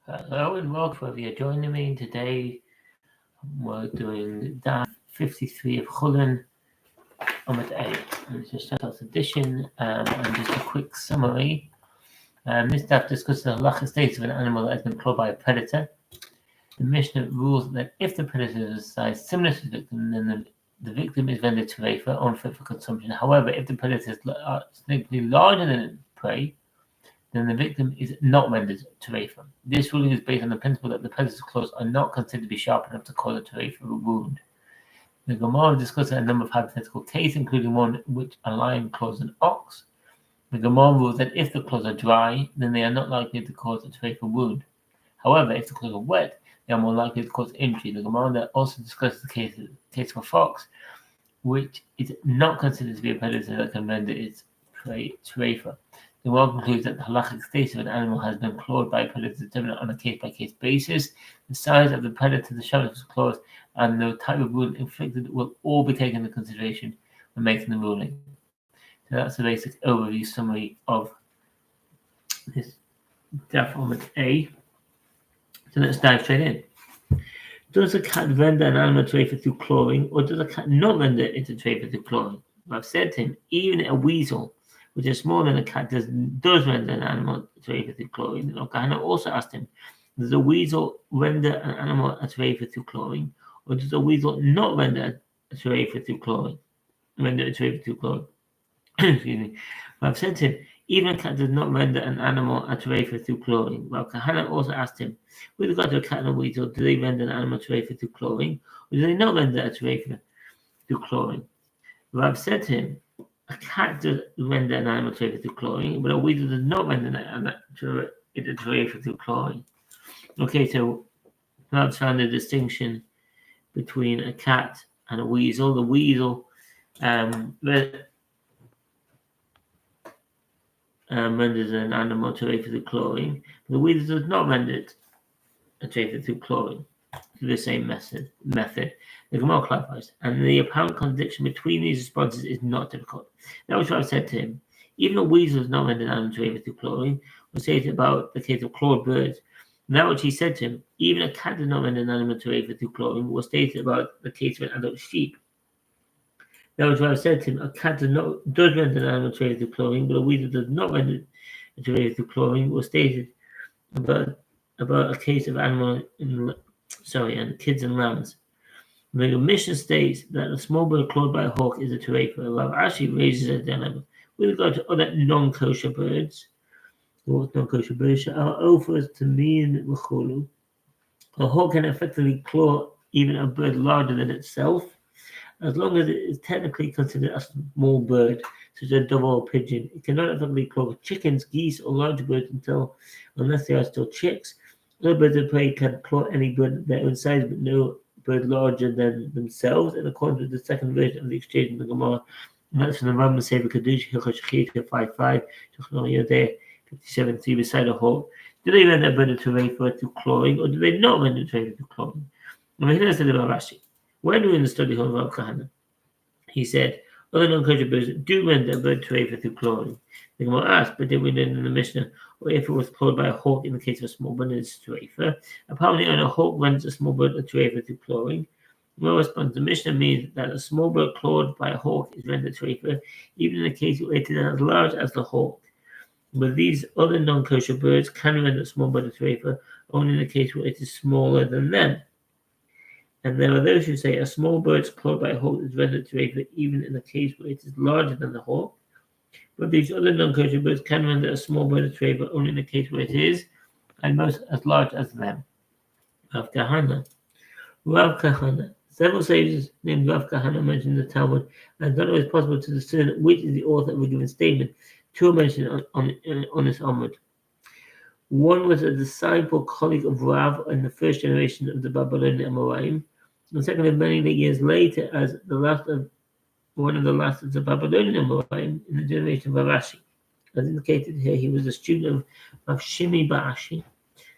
Hello and welcome if you're joining me today. We're doing Daf 53 of Chullin Daf 8. It's a Steinsaltz Edition, and just a quick summary. This Daf discusses the halachic status of an animal that has been clawed by a predator. The Mishnah rules that if the predator is a size similar to the victim, then the victim is rendered terefa, unfit for consumption. However, if the predator is significantly larger than the prey, then the victim is not rendered terefa. This ruling is based on the principle that the predator's claws are not considered to be sharp enough to cause a terefa wound. The Gemara discusses a number of hypothetical cases, including one in which a lion claws an ox. The Gemara rules that if the claws are dry, then they are not likely to cause a terefa wound. However, if the claws are wet, they are more likely to cause injury. The Gemara also discusses the case of a fox, which is not considered to be a predator that can render its prey terefa. The Gemara concludes that the halachic status of an animal has been clawed by a predator is determined on a case-by-case basis. The size of the predator, the sharpness of his claws, and the type of wound inflicted will all be taken into consideration when making the ruling. So that's the basic overview summary of this Daf A. So let's dive straight in. Does a cat render an animal terefa through clawing, or does a cat not render it into terefa through clawing? I've said to him, even a weasel, which is smaller than a cat, does render an animal terefa through clawing. And Kahana also asked him, does a weasel render an animal a terefa through clawing, or does a weasel not render a terefa through clawing? Excuse me. But I've said to him, even a cat does not render an animal a terefa through clawing. Well, Kahana also asked him, with regard to a cat and a weasel, do they render an animal terefa through clawing, or do they not render a terefa through clawing? Well, I've said to him, a cat does render an animal terefa through clawing, but a weasel does not render a terefa through clawing. Okay, so I've found a distinction between a cat and a weasel. The weasel renders an animal terefa through clawing, but the weasel does not render it a terefa through clawing through the same method. The Gemara clarifies, and the apparent contradiction between these responses is not difficult. That was what I said to him. Even a weasel is not rendered an animal terefa through clawing. We'll say it about the case of clawed birds. And that which he said to him, even a cat does not render an animal terefa through clawing, was stated about the case of an adult sheep. That was what I said to him, a cat does render an animal terefa through clawing, but a weasel does not render a terefa through clawing, was stated about a case of and kids and lambs. The Mishnah states that a small bird clawed by a hawk is a terefa. Rav Ashi raises a dilemma with regard to other non-kosher birds. What non-kosher birds are offers to mean l'cholu. A hawk can effectively claw even a bird larger than itself, as long as it is technically considered a small bird, such as a dove or a pigeon. It cannot effectively claw chickens, geese, or larger birds unless they are still chicks. Other birds of prey can claw any bird their own size, but no bird larger than themselves. And according to the second version of the exchange in the Gemara, and that's from the Rambam Sefer Kadush, Hilchot Shechita 5:5, Shulchan Yodeh 57:3, beside a hawk. Do they render a bird a terefa through clawing, or do they not render a terefa through clawing? Now here is the Rav Ashi. When we were in the study of Rav Kahana, he said, other non-kosher birds do render a bird terefa through clawing. The Gemara asked, but did we learn in the Mishnah, or if it was clawed by a hawk in the case of a small bird, it's terefa? Apparently, when a hawk renders a small bird a terefa through clawing, the response, the Mishnah means that a small bird clawed by a hawk is rendered terefa, even in the case where it is as large as the hawk. But these other non-kosher birds can render a small bird a terefa only in the case where it is smaller than them. And there are those who say a small bird clawed by a hawk is rendered terefa even in the case where it is larger than the hawk. But these other non-kosher birds can render a small bird a terefa only in the case where it is almost as large as them. Rav Kahana. Several sages named Rav Kahana mentioned in the Talmud, and it's not always possible to discern which is the author of a given statement. Two are mentioned on this Amud. One was a disciple colleague of Rav in the first generation of the Babylonian Amoraim. The second of many years later as one of the last of the Babylonian Amoraim in the generation of Rav Ashi. As indicated here, he was a student of Rav Shimi Ba'ashi,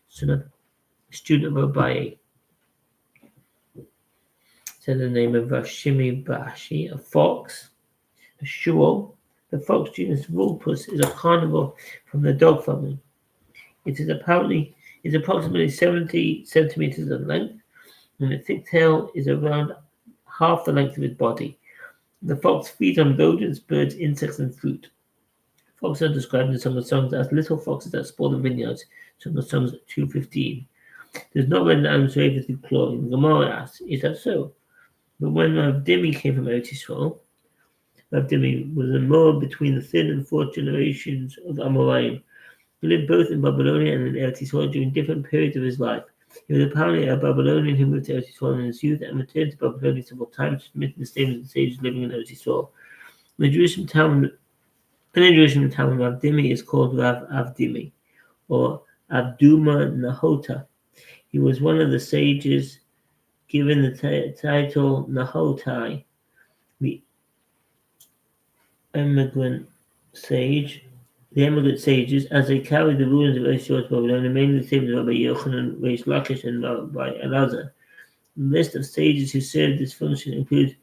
student of Abaye. Said the name of Rav Shimi Ba'ashi, a fox, a shuol. The fox genus Vulpus is a carnivore from the dog family. It is apparently is approximately 70 centimeters in length, and its thick tail is around half the length of its body. The fox feeds on rodents, birds, insects, and fruit. Foxes are described in some of the songs as little foxes that spoil the vineyards, some of the songs 2:15. There's not when the animals are able to clawing. The Gemara asks, is that so? But when Rav Dimi came from Eretz Yisrael, Rav Dimi was a Moab between the third and fourth generations of the Amoraim. He lived both in Babylonia and in Eretz Yisrael during different periods of his life. He was apparently a Babylonian who moved to Eretz Yisrael in his youth and returned to Babylonia several times, submitting the statements of the sages living in Eretz Yisrael. In the Jerusalem town Rav Dimi is called Rav Avdimi, or Abduma Nahota. He was one of the sages given the title Nahotai, the emigrant sages, as they carried the rulings of Eretz Yisrael to Babylonia, mainly the statements of Rabbi Yochanan, Reish Lakish, and Rabbi Elazar. The list of sages who served this function includes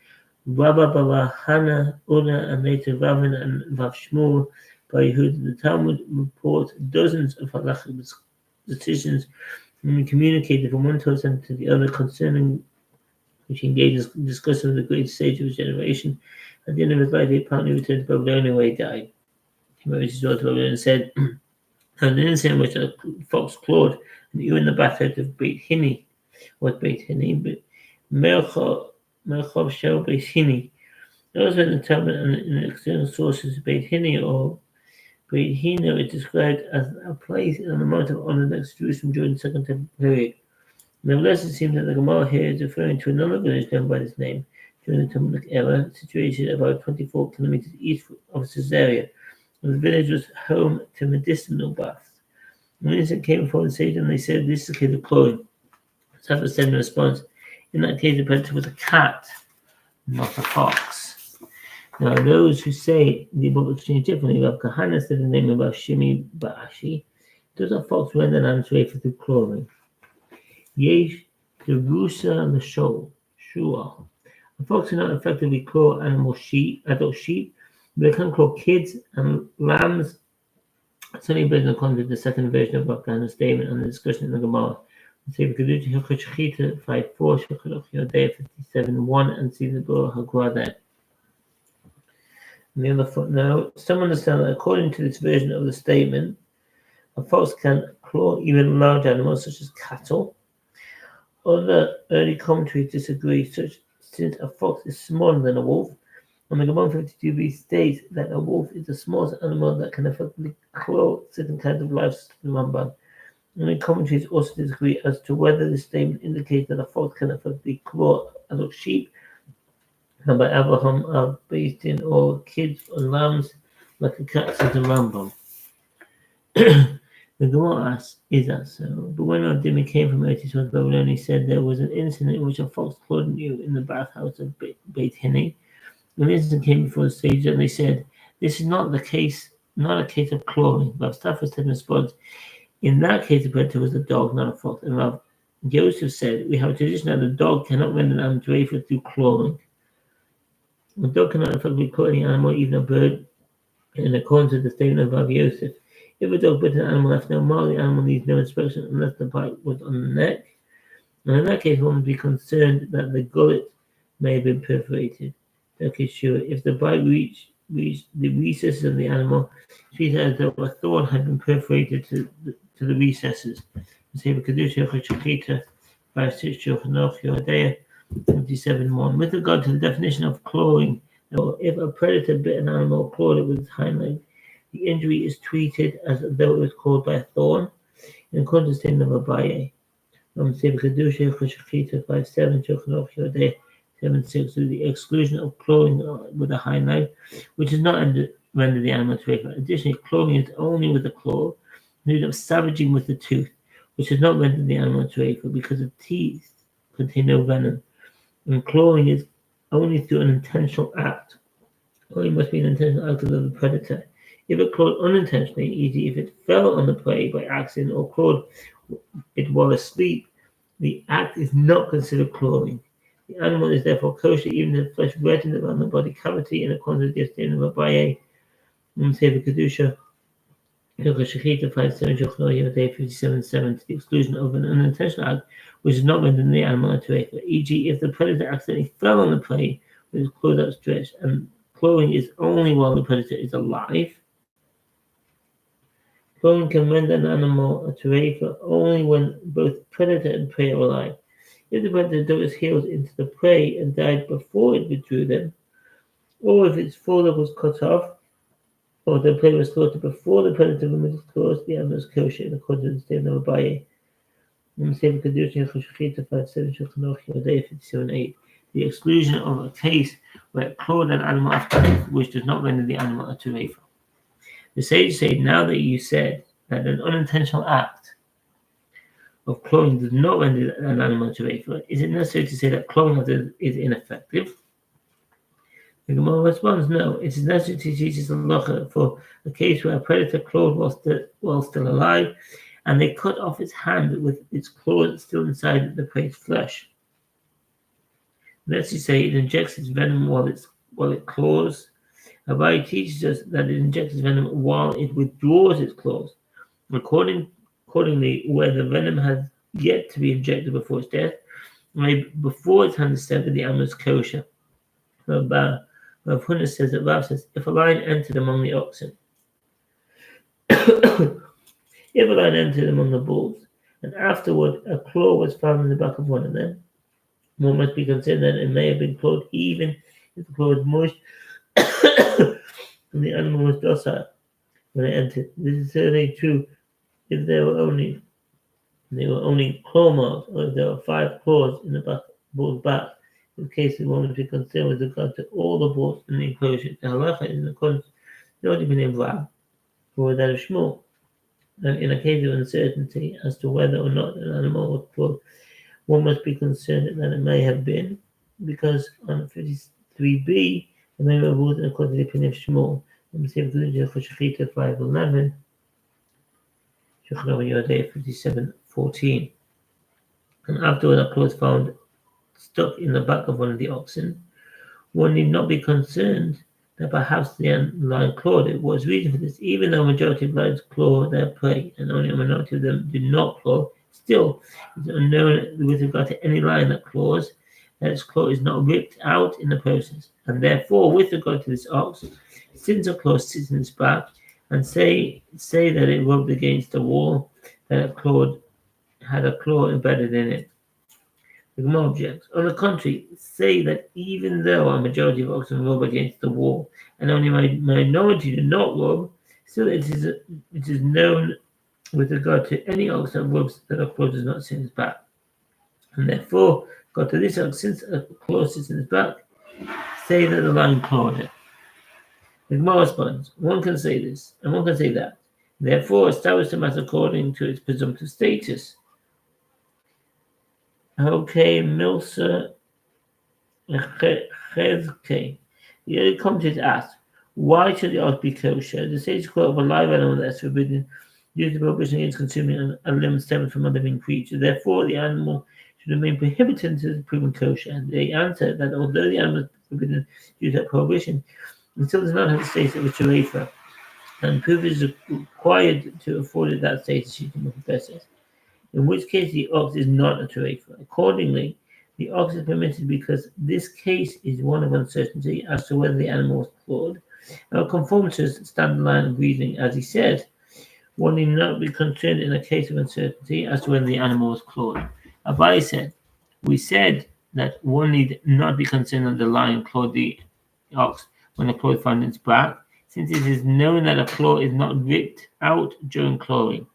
Rabba Baba Hana, Una, and later Ravin and Rav Shmuel by Yehud. The Talmud reports dozens of halachic decisions communicated from one person to the other concerning which he engaged in discussion with the greatest sage of his generation. At the end of his life, he apparently returned to Babylonia where he died. He wrote his daughter Babylonia and said, and the incident in which a fox clawed and you in the bathtub of Beit Hini, what Beit Hini, but Merchov Shel Beit Hini. Those are determined in external sources. Beit Hini or Beit Hino is described as a place in the Mount of Honor next to Jerusalem during the Second Temple period. Nevertheless, it seems that the Gemara here is referring to another village known by this name during the Talmudic era, situated about 24 kilometers east of Caesarea. The village was home to medicinal baths. When an incident came before the sage, and they said, "This is a case of clawing." Safra said in response, "In that case, the predator was a cat, not a fox." Now, those who say the above exchange differently, Rav Kahana said the name of Shimi Ba'ashi, does a fox render an answer through clawing? Yesh Jerusa L'Shol, Shua. A fox cannot effectively claw adult sheep, but it can claw kids and lambs. Certainly based on content, the second version of Rav Kahana's statement and the discussion in the Gemara. Say Kedush Hilchot Shechita 5:4, Shechot Yodei 57:1, and see the Bor Hagua there. And the other footnote, some understand that according to this version of the statement, a fox can claw even large animals such as cattle. Other early commentaries disagree, since a fox is smaller than a wolf, and the Gemara 52b states that a wolf is the smallest animal that can effectively claw certain kinds of livestock in Ramban. Many commentaries also disagree as to whether this statement indicates that a fox can effectively claw adult sheep, and by Abraham are based in or kids or lambs like a cat, says the Rambam. The Gemara asks, is that so? But when Rav Dimi came from Eretz Yisrael to Babylonia, he said there was an incident in which a fox clawed you in the bathhouse of Beit Hini. When the incident came before the sage, and they said, "This is not a case of clawing." Rav Stafford said in response, "In that case, the predator was a dog, not a fox." And Rav Yosef said, "We have a tradition that the dog cannot render an animal through clawing. The dog cannot effectively claw any animal, even a bird, in accordance with the statement of Rav Yosef. If a dog bit an animal left no mark, the animal needs no inspection unless the bite was on the neck. And in that case, one would be concerned that the gullet may have been perforated. Okay, sure. If the bite reached the recesses of the animal, treat it as though a thorn had been perforated to the recesses. Say Kedusha Chachita 5:6 Shulchan 57:1. With regard to the definition of clawing, if a predator bit an animal or clawed it with its hind leg, the injury is treated as though it was caused by a thorn, in accordance with the statement of Abaye. Say Kedusha Chachita 5:7 Shulchan 7:6, to the exclusion of clawing with a hind leg, which does not render the animal terrific. Additionally, clawing is only with the claw, instead of savaging with the tooth, which does not render the animal terrific because the teeth contain no venom. And clawing is only through an intentional act. Only must be an intentional act of the predator. If it clawed unintentionally, e.g., if it fell on the prey by accident or clawed it while asleep, the act is not considered clawing. The animal is therefore kosher even if the flesh reddened around the body cavity in accordance with the statement of Abaye and Sefer Kedusha Shechita 5.7 Day 57.7 to the exclusion of an unintentional act which is not within the animal or terefa, e.g. if the predator accidentally fell on the prey with his claws outstretched and clawing is only while the predator is alive. Clawing can render an animal a terefa only when both predator and prey are alive. If the predator dug its heels into the prey and died before it withdrew them, or if its foreleg was cut off, or the prey was slaughtered before the predator removed its claws, the animal is kosher in accordance with the statement of Abaye. The exclusion of a case where it clawed an animal after death, which does not render the animal a terefa. The sage said, now that you said that an unintentional act of clawing does not render an animal a terefa, is it necessary to say that clawing is ineffective? The Gemara responds, no, it is necessary to teach this halacha for a case where a predator clawed while still alive, and they cut off its hand with its claws still inside the prey's flesh. Let's just say it injects its venom while it claws. Abaye teaches us that it injects its venom while it withdraws its claws. Accordingly, where the venom has yet to be injected before its death, before its hand is severed, the animal is kosher. Rav Huna says that Rav says, if a lion entered among the oxen, if a lion entered among the bulls, and afterward a claw was found in the back of one of them, one must be concerned that it may have been clawed even if the claw was moist and the animal was docile when it entered. This is certainly true if there were only claw marks, or if there were 5 claws in the bull's back. In the case of one must be concerned with regard to all the bulls in the enclosure. The halacha is in accordance with the opinion of Rav, or that of Shmuel. And in a case of uncertainty as to whether or not an animal was clawed, one must be concerned that it may have been, because on 53b, the may have ruled in accordance with the opinion of Shmuel. Let me see if Shechita 5.11, Shechita 57.14. And afterward, a claw was found stuck in the back of one of the oxen. One need not be concerned that perhaps the lion clawed it. What's reason for this? Even though a majority of lions claw their prey and only a minority of them do not claw, still it's unknown with regard to any lion that claws that its claw is not ripped out in the process. And therefore, with regard to this ox, since a claw sits in its back, and say that it rubbed against the wall, that it had a claw embedded in it. The Gemara objects. On the contrary, say that even though a majority of oxen rub against the wall, and only a minority do not rub, still it is known with regard to any ox that rubs that a claw does not sit in its back. And therefore, got to this ox, since a claw sits in its back, say that the lion clawed it. The Gemara responds, one can say this, and one can say that. Therefore, establish the matter according to its presumptive status. Okay, Milsa Chezke. The other commentators asked, why should the ox be kosher? The sage quote of a live animal that's forbidden due to prohibition against consuming a limb stemming from a living creature. Therefore, the animal should remain prohibited until it is proven kosher. And they answer that although the animal is forbidden due to that prohibition, it still does not have the status of a terefa, and proof is required to afford it that status, she can professors. In which case the ox is not a terefa. Accordingly, the ox is permitted because this case is one of uncertainty as to whether the animal was clawed. Now, Conformitus standard line of reasoning, as he said, one need not be concerned in a case of uncertainty as to whether the animal was clawed. Abaye said, we said that one need not be concerned that the lion clawed the ox when the claw is found in its back, since it is known that a claw is not ripped out during clawing,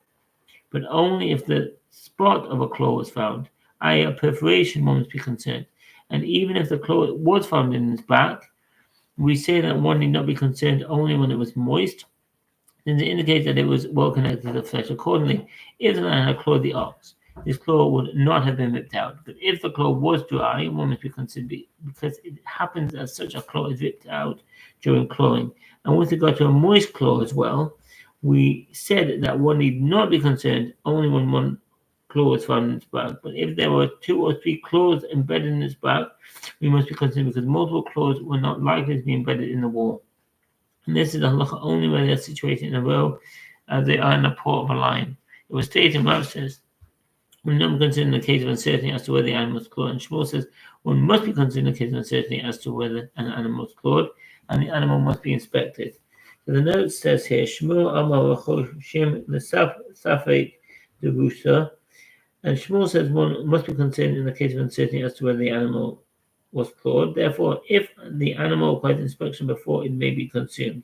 but only if the spot of a claw was found, i.e. a perforation, one must be concerned. And even if the claw was found in its back, we say that one need not be concerned only when it was moist, since it indicates that it was well connected to the flesh. Accordingly, if the lion had clawed the ox, this claw would not have been ripped out. But if the claw was dry, one must be concerned because it happens that such a claw is ripped out during clawing. And with regard to a moist claw as well, we said that one need not be concerned only when one claw is found in its back. But if there were 2 or 3 claws embedded in its back, we must be concerned because multiple claws were not likely to be embedded in the wall. And this is a halacha only when they are situated in a row as they are in the port of a lion. It was stated in Rav says, one not be considered in the case of uncertainty as to whether the animal is clawed. And Shmuel says, one must be considered in the case of uncertainty as to whether an animal is clawed, and the animal must be inspected. So the note says here, Shmuel Amar Choshim Safek Derusa, and Shmuel says one must be considered in the case of uncertainty as to whether the animal was clawed. Therefore, if the animal requires inspection before it may be consumed,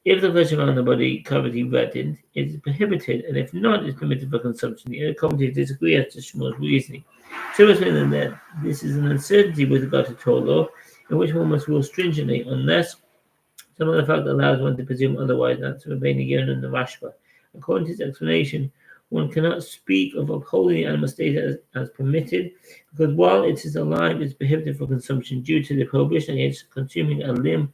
if the flesh around the body cavity reddened, it is prohibited, and if not, it is permitted for consumption. The other commentators disagree as to Shmuel's reasoning. Some explain that this is an uncertainty with regard to Torah law, in which one must rule stringently, unless some other fact allows one to presume otherwise. That's Rabbeinu Yonah and the Rashba. According to his explanation, one cannot speak of upholding the animal state as permitted, because while it is alive, it is prohibited for consumption due to the prohibition against consuming a limb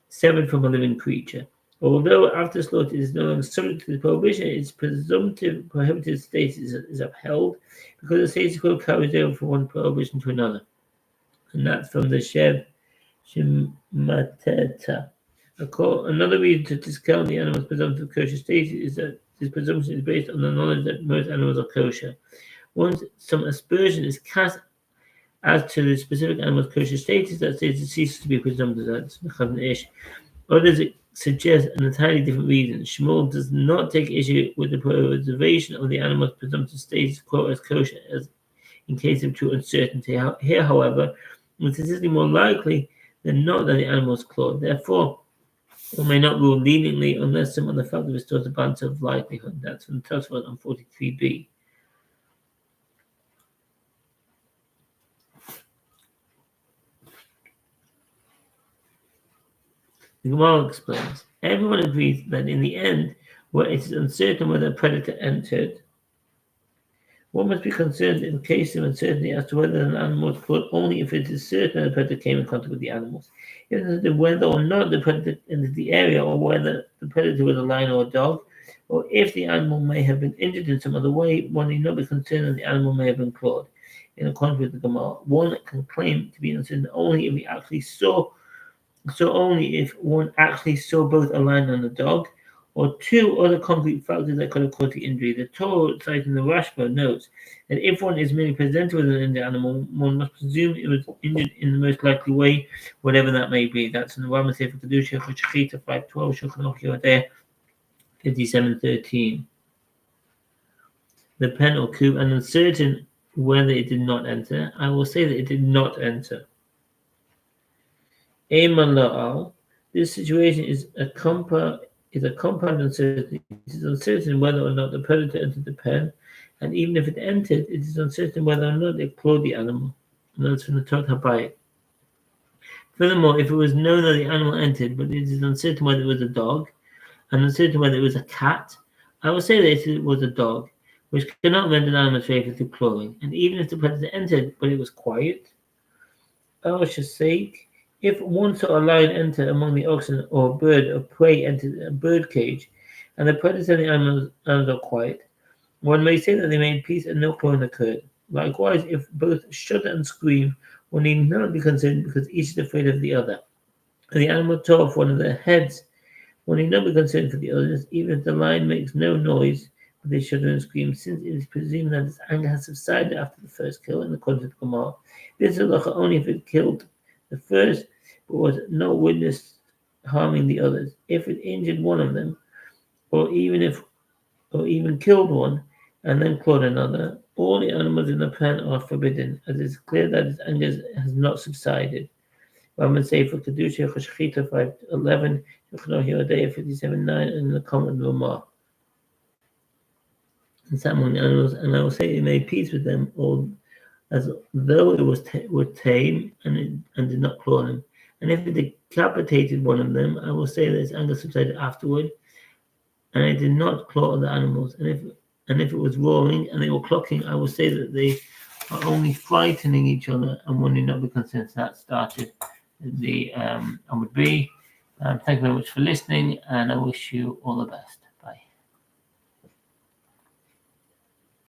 severed from a living creature. Although after slaughter it is no longer subject to the prohibition, its presumptive prohibited state is upheld, because the status quo carries over from one prohibition to another. And that's from the Shev Shemateta. Another reason to discount the animal's presumptive kosher state is that this presumption is based on the knowledge that most animals are kosher. Once some aspersion is cast as to the specific animal's kosher status, that status ceases to be presumptive. That's Ish. Others suggest an entirely different reason. Shmuel does not take issue with the preservation of the animal's presumptive status quo as kosher as in case of true uncertainty. Here, however, it is statistically more likely than not that the animal is clawed. Therefore, one may not rule leniently unless some other factor restores the balance of likelihood. That's from Tosfot on 43b. The Gemara explains, everyone agrees that in the end, where it is uncertain whether a predator entered, one must be concerned in case of uncertainty as to whether an animal was clawed only if it is certain that the predator came in contact with the animals. Whether or not the predator entered the area, or whether the predator was a lion or a dog, or if the animal may have been injured in some other way, one need not be concerned that the animal may have been clawed. In accordance with the Gemara, one can claim to be uncertain only if he actually saw. So only if one actually saw both a lion and a dog, or two other concrete factors that could have caused the injury. The Torah, citing the Rashba, notes that if one is merely presented with an injured animal, one must presume it was injured in the most likely way, whatever that may be. That's in the Rambam Sefer Kedusha, Chachita 5:12, Shulchan Aruch 57:13. The pen or cube, and uncertain whether it did not enter, I will say that it did not enter. This situation is a compound uncertainty. It is uncertain whether or not the predator entered the pen, and even if it entered, it is uncertain whether or not it clawed the animal. And that's from the Tot Habayit. Furthermore, if it was known that the animal entered, but it is uncertain whether it was a dog, and uncertain whether it was a cat, I will say that it was a dog, which cannot render an animal's favour through clawing. And even if the predator entered, but it was quiet, I should say, if one saw a lion enter among the oxen, or a bird of prey entered a bird cage, and the predator and the animals are quiet, one may say that they made peace and no clawing occurred. Likewise, if both shudder and scream, one need not be concerned because each is afraid of the other. And the animal tore off one of their heads, one need not be concerned for the others, even if the lion makes no noise, but they shudder and scream, since it is presumed that its anger has subsided after the first kill, in the context of Gemara. This is only if it killed the first, but was not witnessed harming the others. If it injured one of them, or even killed one, and then clawed another, all the animals in the pen are forbidden, as it is clear that its anger has not subsided. Rambam Sefer Kedusha Chashchita 5:11, Shulchan Aruch 57:9, and the comment of Ramah. And sat among the animals, and I will say he made peace with them, all as though it were tame and did not claw them. And if it decapitated one of them, I will say that its anger subsided afterward, and it did not claw other animals. And if it was roaring and they were clocking, I will say that they are only frightening each other, and one need not be concerned. So that started the Amud B. Thank you very much for listening, and I wish you all the best.